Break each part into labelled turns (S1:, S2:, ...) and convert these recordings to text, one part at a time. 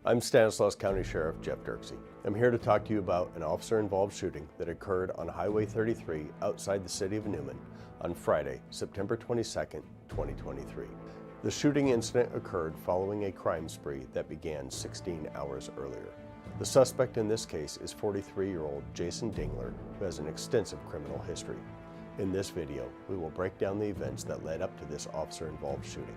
S1: I'm Stanislaus County Sheriff Jeff Dirksey. I'm here to talk to you about an officer-involved shooting that occurred on Highway 33 outside the city of Newman on Friday, September 22nd, 2023. The shooting incident occurred following a crime spree that began 16 hours earlier. The suspect in this case is 43-year-old Jason Dingler, who has an extensive criminal history. In this video, we will break down the events that led up to this officer-involved shooting.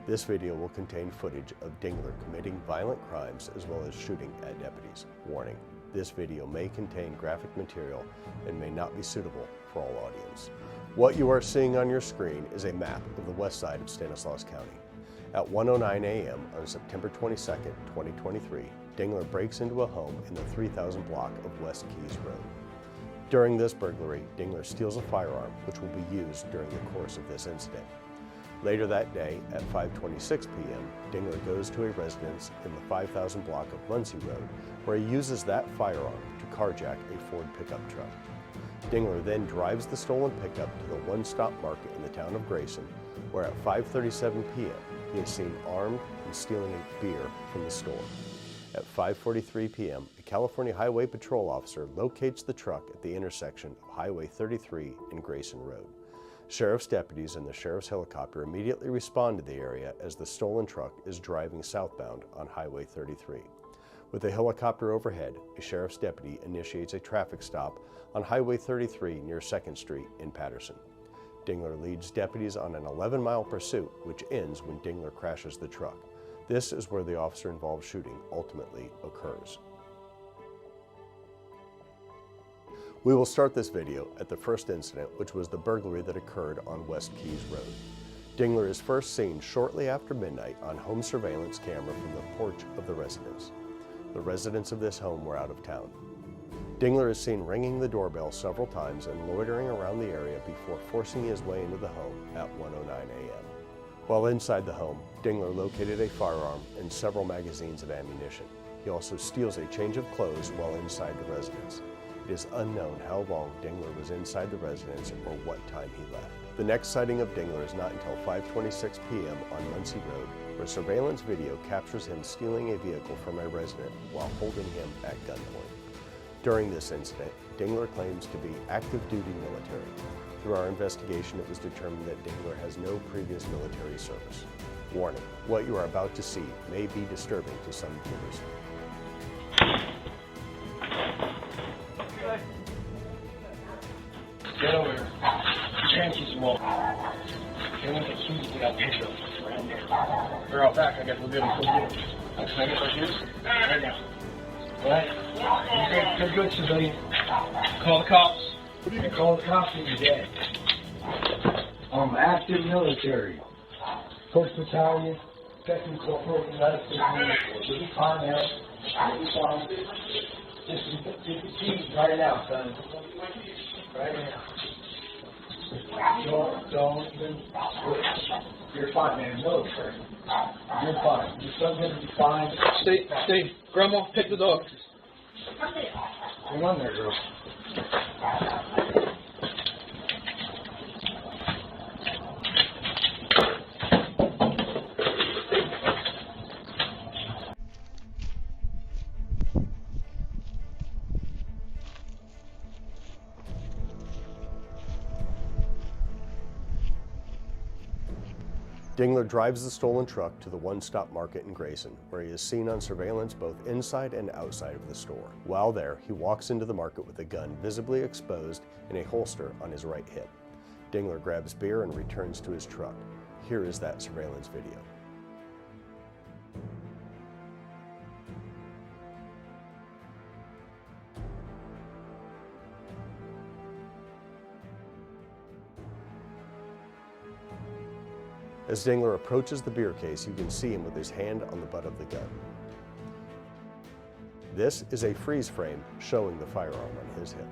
S1: This video will contain footage of Dingler committing violent crimes as well as shooting at deputies. Warning, this video may contain graphic material and may not be suitable for all audience. What you are seeing on your screen is a map of the west side of Stanislaus County. At 1:09 a.m. on September 22nd, 2023, Dingler breaks into a home in the 3000 block of West Keys Road. During this burglary, Dingler steals a firearm which will be used during the course of this incident. Later that day, at 5:26 p.m., Dingler goes to a residence in the 5000 block of Muncie Road, where he uses that firearm to carjack a Ford pickup truck. Dingler then drives the stolen pickup to the one-stop market in the town of Grayson, where at 5:37 p.m., he is seen armed and stealing a beer from the store. At 5:43 p.m., a California Highway Patrol officer locates the truck at the intersection of Highway 33 and Grayson Road. Sheriff's deputies and the sheriff's helicopter immediately respond to the area as the stolen truck is driving southbound on Highway 33. With a helicopter overhead, a sheriff's deputy initiates a traffic stop on Highway 33 near 2nd Street in Patterson. Dingler leads deputies on an 11-mile pursuit, which ends when Dingler crashes the truck. This is where the officer-involved shooting ultimately occurs. We will start this video at the first incident, which was the burglary that occurred on West Keys Road. Dingler is first seen shortly after midnight on home surveillance camera from the porch of the residence. The residents of this home were out of town. Dingler is seen ringing the doorbell several times and loitering around the area before forcing his way into the home at 1:09 a.m. While inside the home, Dingler located a firearm and several magazines of ammunition. He also steals a change of clothes while inside the residence. It is unknown how long Dingler was inside the residence or what time he left. The next sighting of Dingler is not until 5:26 p.m. on Muncie Road, where surveillance video captures him stealing a vehicle from a resident while holding him at gunpoint. During this incident, Dingler claims to be active duty military. Through our investigation, it was determined that Dingler has no previous military service. Warning, what you are about to see may be disturbing to some viewers.
S2: Get over here. Chances won't. They want the keys to that pickup. They're out back. I guess we'll be able to get them. Can I get my shoes? Right now. Alright? You're good, civilian. Call the cops. You can call the cops when you're dead. I'm active military. 1st Battalion, 2nd Corporal, United States Military. You'll be fine now. You'll be fine. Just the keys right now, son. Right now. Don't even switch. You're fine, man. Military. You're fine. Your son's gonna be fine. Stay. Grandma, take the dog. Hang on there, girl.
S1: Dingler drives the stolen truck to the one-stop market in Grayson, where he is seen on surveillance both inside and outside of the store. While there, he walks into the market with a gun visibly exposed in a holster on his right hip. Dingler grabs beer and returns to his truck. Here is that surveillance video. As Dingler approaches the beer case, you can see him with his hand on the butt of the gun. This is a freeze frame showing the firearm on his hip.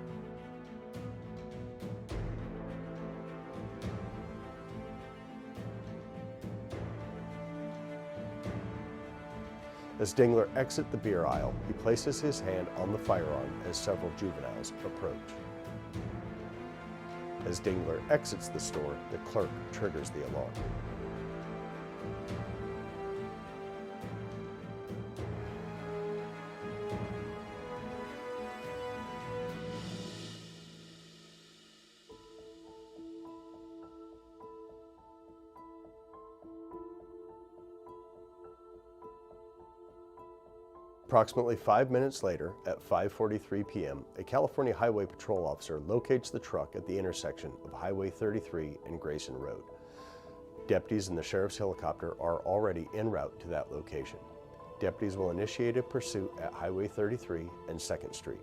S1: As Dingler exits the beer aisle, he places his hand on the firearm as several juveniles approach. As Dingler exits the store, the clerk triggers the alarm. Approximately 5 minutes later, at 5:43 p.m., a California Highway Patrol officer locates the truck at the intersection of Highway 33 and Grayson Road. Deputies in the sheriff's helicopter are already en route to that location. Deputies will initiate a pursuit at Highway 33 and 2nd Street.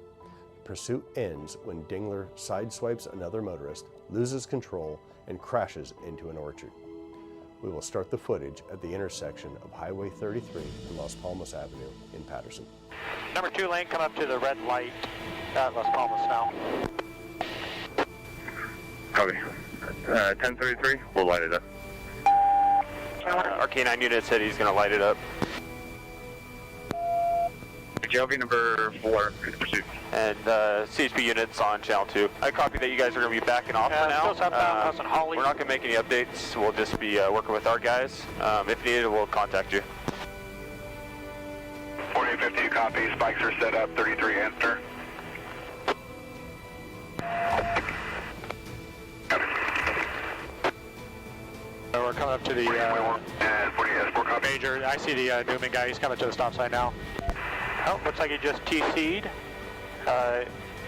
S1: The pursuit ends when Dingler sideswipes another motorist, loses control, and crashes into an orchard. We will start the footage at the intersection of Highway 33 and Las Palmas Avenue in Patterson.
S3: Number 2 lane, come up to the red light at Las Palmas now.
S4: Copy. 1033, we'll light it up.
S3: Our K9 unit said he's going to light it up.
S4: JLV number 4 is pursuit.
S3: And CHP units on channel 2. I copy that you guys are going to be backing off for now. We're not going to make any updates. We'll just be working with our guys. If needed, we'll contact you.
S4: 4850, copy. Spikes are set up. 33, enter.
S3: We're coming up to the major. I see the Newman guy. He's coming to the stop sign now. Oh, looks like he just TC'd.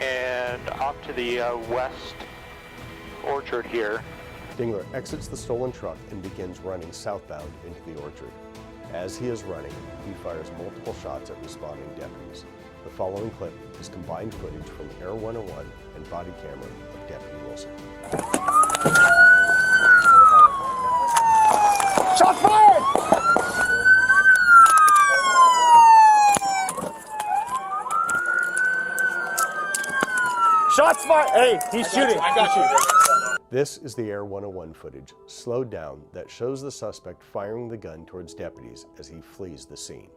S3: And off to the west orchard here.
S1: Dingler exits the stolen truck and begins running southbound into the orchard. As he is running, he fires multiple shots at responding deputies. The following clip is combined footage from Air 101 and body camera of Deputy Wilson.
S2: Shots fired! Shots fired! Hey, he's shooting. I got you.
S1: This is the Air 101 footage, slowed down, that shows the suspect firing the gun towards deputies as he flees the scene.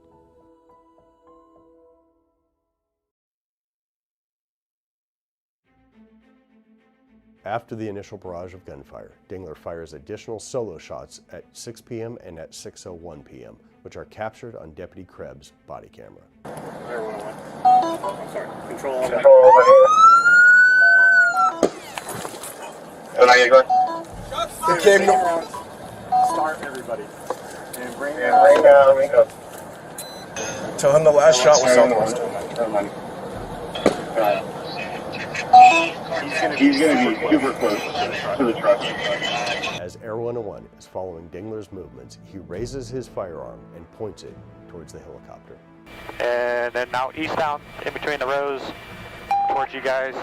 S1: After the initial barrage of gunfire, Dingler fires additional solo shots at 6 p.m. and at 6:01 p.m., which are captured on Deputy Krebs' body camera.
S3: Air 101. I'm sorry. Control over here.
S2: Okay,
S3: Start everybody. And bring
S2: up. Tell him the last shot was southwest.
S4: He's going to be super close to the truck.
S1: As Air 101 is following Dingler's movements, he raises his firearm and points it towards the helicopter.
S3: And then now eastbound, in between the rows, towards you guys.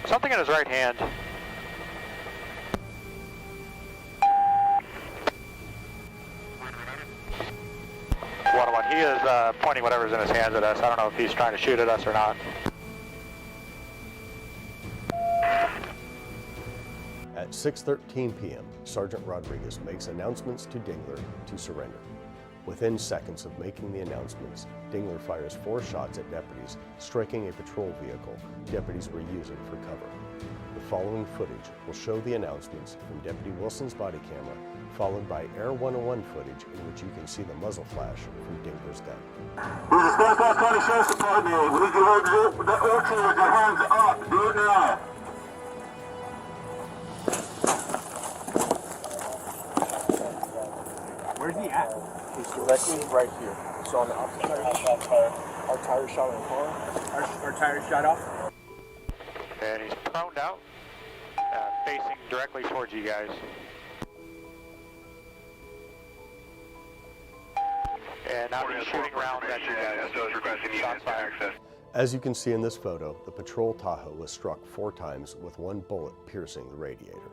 S3: Something in his right hand. He is pointing whatever's in his hands at us. I don't know if he's trying to shoot at us or not.
S1: At 6:13 p.m., Sergeant Rodriguez makes announcements to Dingler to surrender. Within seconds of making the announcements, Dingler fires 4 shots at deputies, striking a patrol vehicle deputies were using for cover. The following footage will show the announcements from Deputy Wilson's body camera, followed by Air 101 footage in which you can see the muzzle flash from Dingler's gun.
S5: This is Stanislaus County Sheriff's Department. We need you to hold the orchard with your hands up. Do it now.
S2: Where's he at? He's directly right here. So on the opposite side, our tire shot in the car. Our tire shot off.
S3: And he's proned out, facing directly towards you guys. And now he's shooting rounds at you guys.
S4: So it's requesting units to access.
S1: As you can see in this photo, the patrol Tahoe was struck 4 times with 1 bullet piercing the radiator.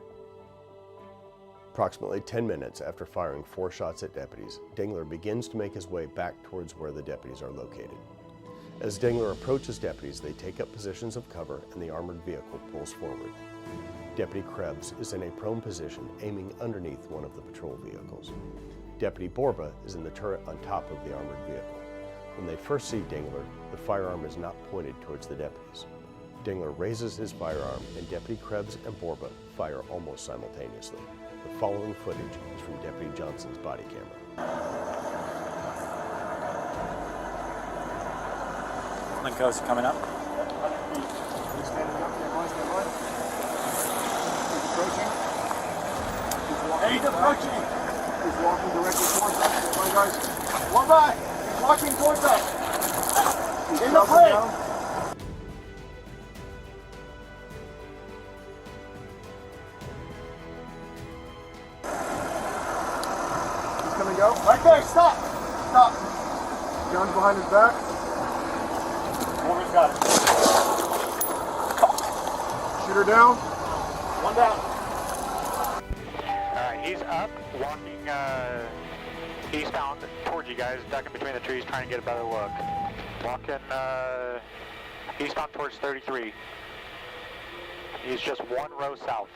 S1: Approximately 10 minutes after firing 4 shots at deputies, Dingler begins to make his way back towards where the deputies are located. As Dingler approaches deputies, they take up positions of cover and the armored vehicle pulls forward. Deputy Krebs is in a prone position, aiming underneath one of the patrol vehicles. Deputy Borba is in the turret on top of the armored vehicle. When they first see Dingler, the firearm is not pointed towards the deputies. Dingler raises his firearm and Deputy Krebs and Borba fire almost simultaneously. The following footage is from Deputy Johnson's body camera.
S6: Linko's coming up.
S5: He's approaching. He's walking directly towards us. Come on, guys. One by. He's walking towards us.
S2: In the bridge!
S7: He's gonna go.
S2: Right there, stop! Stop!
S7: Guns behind his back.
S2: Woman's got it.
S7: Shoot her down.
S2: One down.
S3: Alright, he's up, walking eastbound towards you guys, ducking between the trees, trying to get a better look. Walking eastbound towards 33. He's just one row south.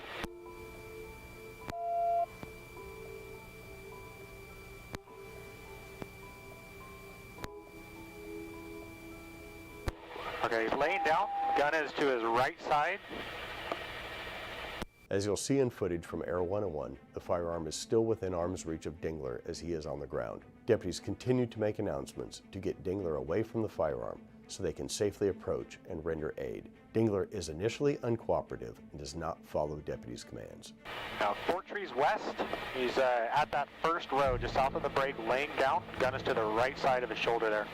S3: Okay, he's laying down. Gun is to his right side.
S1: As you'll see in footage from Air 101, the firearm is still within arm's reach of Dingler as he is on the ground. Deputies continue to make announcements to get Dingler away from the firearm so they can safely approach and render aid. Dingler is initially uncooperative and does not follow deputies' commands.
S3: Now, 4 trees west. He's at that first row, just south of the break, laying down. Gun is to the right side of his shoulder there.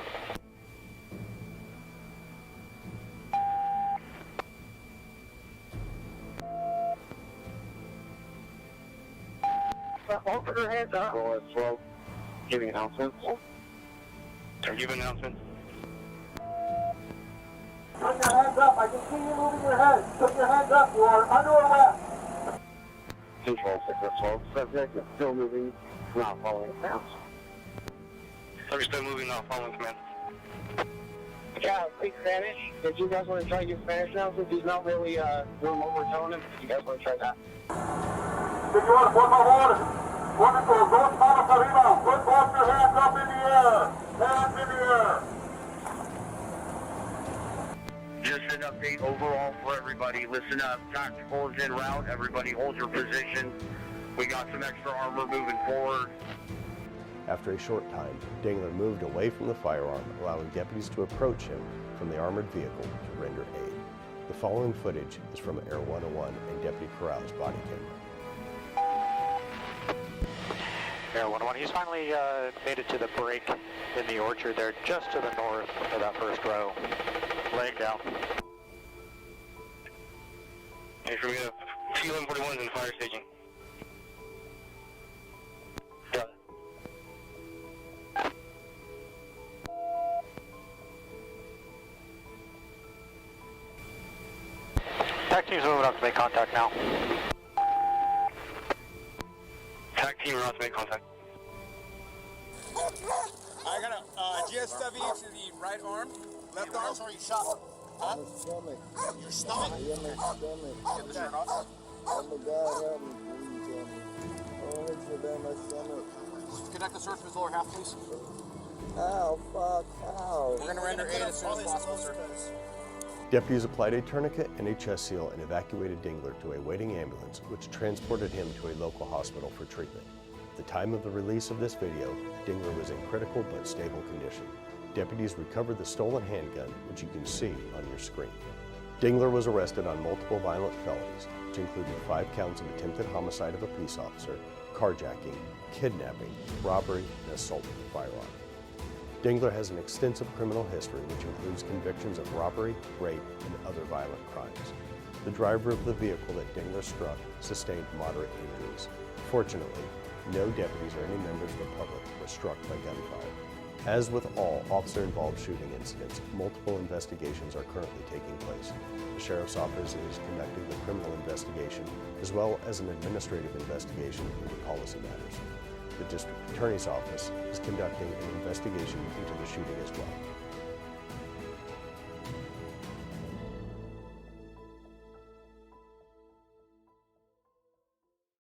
S4: Open your hands up. Roll slow. Giving announcements. Are you giving announcements?
S2: Put your hands up. I can see you moving your head. Put your hands up. You are under arrest.
S4: Control 612. Subject is still moving, not following commands. Subject still moving, not following commands.
S8: Yeah, speak Spanish. If you guys want to try to get Spanish now, since he's not really doing what we're telling him, if you guys want to try that.
S5: Señor, por favor, pon tus dos manos arriba. Put both your hands up in the air. Hands in the air.
S4: Just an update overall for everybody. Listen up. Tactical is en route. Everybody hold your position. We got some extra armor moving forward.
S1: After a short time, Dingler moved away from the firearm, allowing deputies to approach him from the armored vehicle to render aid. The following footage is from Air 101 and Deputy Corral's body camera.
S3: Air 101, he's finally made it to the break in the orchard there, just to the north of that first row. Laying down.
S4: Hey, from you, T-1141's in the fire station. Got it.
S3: TAC team's moving up to make contact now.
S4: TAC team, we're about to make contact.
S9: I got a GSW to the right arm, left arm. Where you shot? Huh?
S7: Stomach.
S9: Your stomach?
S7: Yeah, my stomach.
S9: Get the shirt off.
S7: Oh my God, help me, please, help me. Oh, it hurts so bad, my stomach.
S9: Conduct the search of his lower half, please.
S7: Ow, fuck, ow.
S9: We're gonna render aid as soon as possible, sir.
S1: Deputies applied a tourniquet and a chest seal and evacuated Dingler to a waiting ambulance, which transported him to a local hospital for treatment. At the time of the release of this video, Dingler was in critical but stable condition. Deputies recovered the stolen handgun, which you can see on your screen. Dingler was arrested on multiple violent felonies, which included 5 counts of attempted homicide of a police officer, carjacking, kidnapping, robbery, and assault with a firearm. Dingler has an extensive criminal history, which includes convictions of robbery, rape, and other violent crimes. The driver of the vehicle that Dingler struck sustained moderate injuries. Fortunately, no deputies or any members of the public were struck by gunfire. As with all officer-involved shooting incidents, multiple investigations are currently taking place. The Sheriff's Office is conducting the criminal investigation, as well as an administrative investigation into policy matters. The District Attorney's Office is conducting an investigation into the shooting as well.